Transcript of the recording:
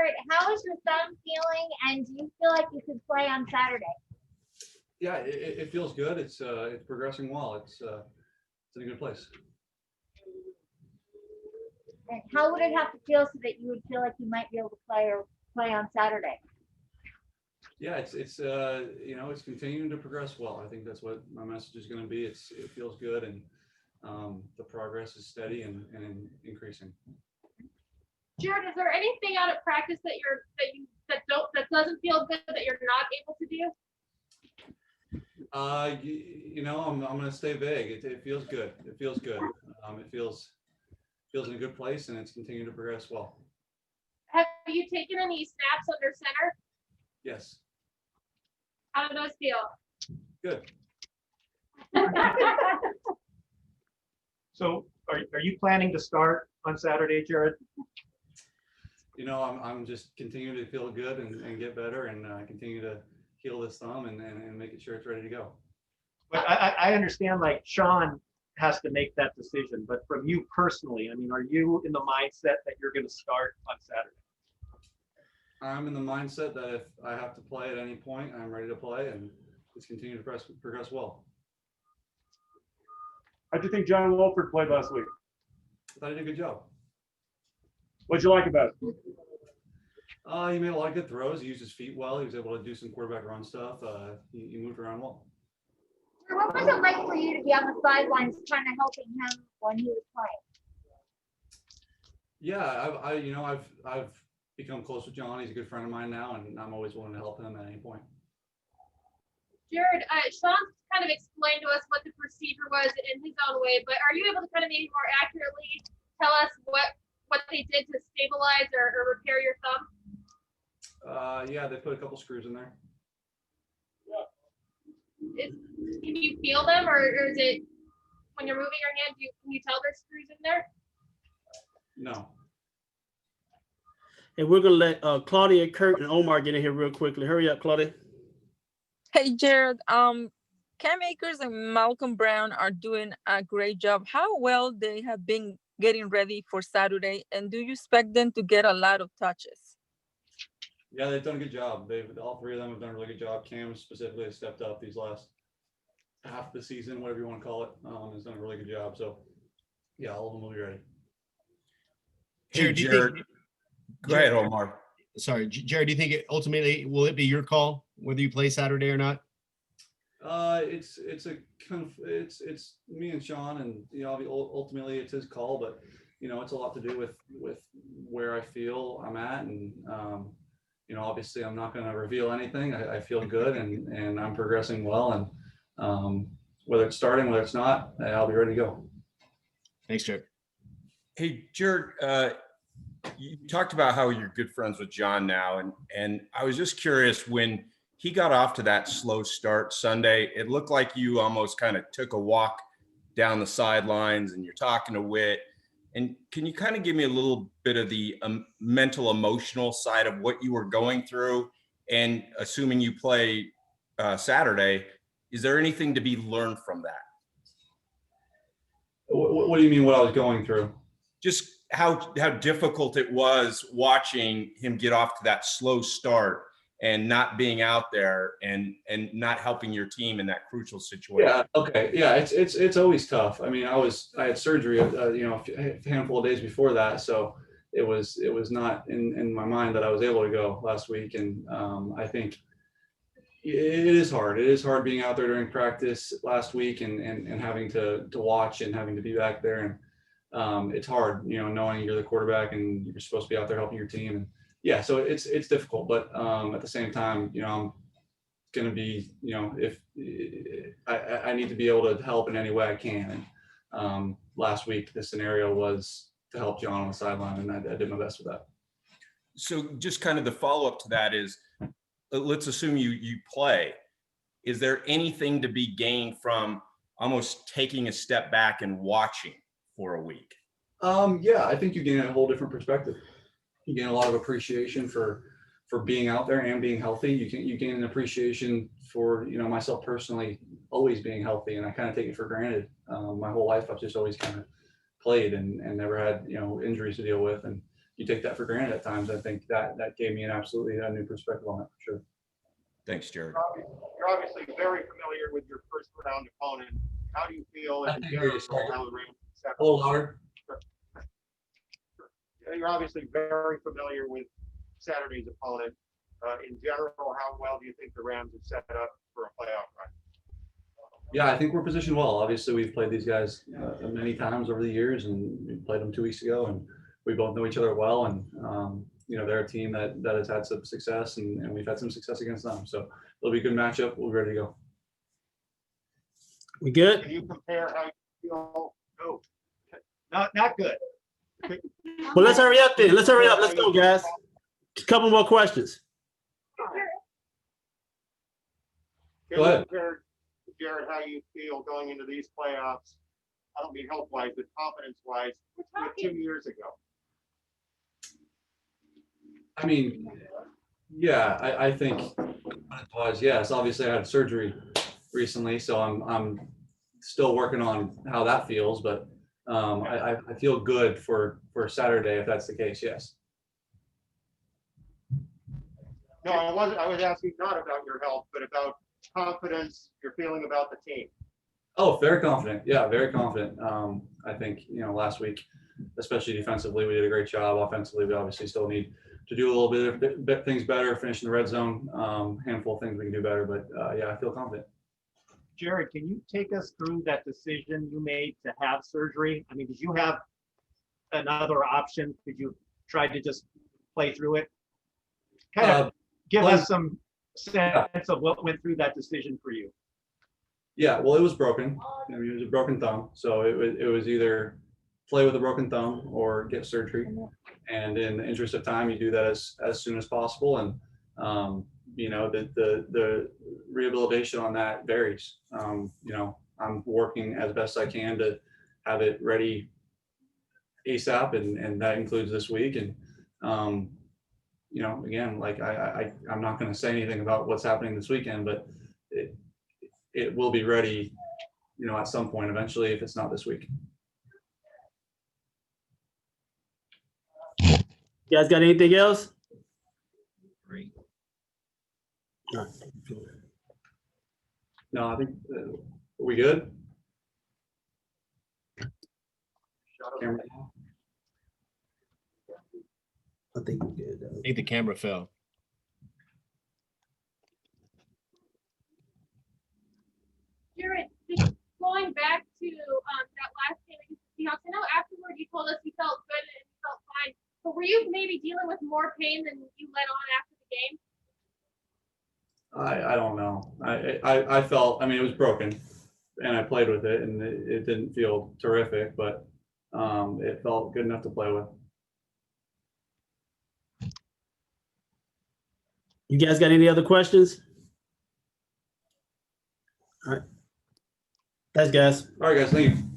Jared, how is your thumb feeling, and do you feel like you could play on Saturday? Yeah, it feels good. It's progressing well. It's in a good place. And how would it have to feel so that you would feel like you might be able to play on Saturday? Yeah, it's it's continuing to progress well. I think that's what my message is going to be. It feels good, and the progress is steady and increasing. Jared, is there anything out of practice that doesn't feel good that you're not able to do? I'm going to stay vague. It feels good. It feels good. It feels in a good place, and it's continuing to progress well. Have you taken any snaps under center? Yes. How do those feel? Good. So are you planning to start on Saturday, Jared? I'm just continuing to feel good and get better, and continue to heal this thumb and make sure it's ready to go. But I understand, like, Sean has to make that decision, but from you personally, I mean, are you in the mindset that you're going to start on Saturday? I'm in the mindset that if I have to play at any point, I'm ready to play, and it's continuing to progress well. How do you think John Wolford played last week? I thought he did a good job. What'd you like about it? He made a lot of good throws. He used his feet well. He was able to do some quarterback run stuff. He moved around well. What was it like for you to be on the sidelines trying to helping him when he was playing? Yeah, I've become close with John. He's a good friend of mine now, and I'm always willing to help him at any point. Jared, Sean kind of explained to us what the procedure was in his own way, but are you able to kind of maybe more accurately tell us what they did to stabilize or repair your thumb? Yeah, they put a couple screws in there. Can you feel them, or is it when you're moving your hand, can you tell there's screws in there? No. And we're gonna let Claudia, Kurt, and Omar get in here real quickly. Hurry up, Claudia. Hey, Jared. Cam Akers and Malcolm Brown are doing a great job. How well they have been getting ready for Saturday, and do you expect them to get a lot of touches? Yeah, they've done a good job. All three of them have done a really good job. Cam specifically has stepped up these last half of the season, whatever you want to call it. Has done a really good job. So, yeah, all of them will be ready. Jared, go ahead, Omar. Sorry, Jared, do you think ultimately will it be your call whether you play Saturday or not? It's me and Sean, and ultimately it's his call, but it's a lot to do with where I feel I'm at, and obviously I'm not going to reveal anything. I feel good, and I'm progressing well, and whether it's starting, whether it's not, I'll be ready to go. Thanks, Jared. Hey, Jared, you talked about how you're good friends with John now, and I was just curious, when he got off to that slow start Sunday, it looked like you almost kind of took a walk down the sidelines and you're talking to Whit. And can you kind of give me a little bit of the mental, emotional side of what you were going through? And assuming you play Saturday, is there anything to be learned from that? What do you mean what I was going through? Just how difficult it was watching him get off to that slow start and not being out there and not helping your team in that crucial situation. Yeah. Okay. Yeah. It's always tough. I mean, I had surgery, a handful of days before that. So it was not in my mind that I was able to go last week. And I think it is hard. It is hard being out there during practice last week and having to watch and having to be back there. And it's hard, knowing you're the quarterback and you're supposed to be out there helping your team. And yeah, so it's difficult, but at the same time, I'm going to be, if I need to be able to help in any way I can. And last week, the scenario was to help John on the sideline, and I did my best with that. So just kind of the follow-up to that is, let's assume you play. Is there anything to be gained from almost taking a step back and watching for a week? Yeah, I think you gain a whole different perspective. You gain a lot of appreciation for being out there and being healthy. You gain an appreciation for, myself personally, always being healthy, and I kind of take it for granted. My whole life, I've just always kind of played and never had, injuries to deal with. And you take that for granted at times. I think that gave me an absolutely a new perspective on it for sure. Thanks, Jared. You're obviously very familiar with your first round opponent. How do you feel I in can hear you, general sorry. how the Rams set up? A little louder. You're obviously very familiar with Saturday's opponent. In general, how well do you think the Rams have set up for a playoff run? Yeah, I think we're positioned well. Obviously, we've played these guys many times over the years, and we played them 2 weeks ago, and we both know each other well. And they're a team that has had some success, and we've had some success against them. So it'll be a good matchup. We'll be ready to go. We good? Can you compare how you feel? No, not good. Well, let's hurry up then. Let's hurry up. Let's go, guys. A couple more questions. Can Go you ahead. compare, Jared, how you feel going into these playoffs? I don't mean health-wise, but confidence-wise, with 2 years ago. I mean, yeah, I think yes. Obviously, I had surgery recently, so I'm still working on how that feels, but I feel good for Saturday if that's the case. Yes. No, I was asking not about your health, but about confidence you're feeling about the team. Oh, very confident. Yeah, very confident. I think, last week, especially defensively, we did a great job. Offensively, we obviously still need to do a little bit of things better, finish in the red zone, handful of things we can do better. But yeah, I feel confident. Jared, can you take us through that decision you made to have surgery? I mean, did you have another option? Did you try to just play through it? Kind of give us some sense of what went through that decision for you. Yeah, well, it was broken. I mean, it was a broken thumb. So it was either play with a broken thumb or get surgery. And in the interest of time, you do that as soon as possible. And, the rehabilitation on that varies. I'm working as best I can to have it ready ASAP. And that includes this week. And, again, like I'm not going to say anything about what's happening this weekend, but it will be ready, at some point eventually, if it's not this week. You guys got anything else? Great. No, I think, are we good? Camera. I think we're good. I think the camera fell. Jared, just going back to that last game against the Seahawks, I know afterward you told us you felt good and you felt fine, but were you maybe dealing with more pain than you let on after the game? I don't know. I felt, it was broken and I played with it and it didn't feel terrific, but it felt good enough to play with. You guys got any other questions? All right. Thanks, guys. All right, guys, thank you.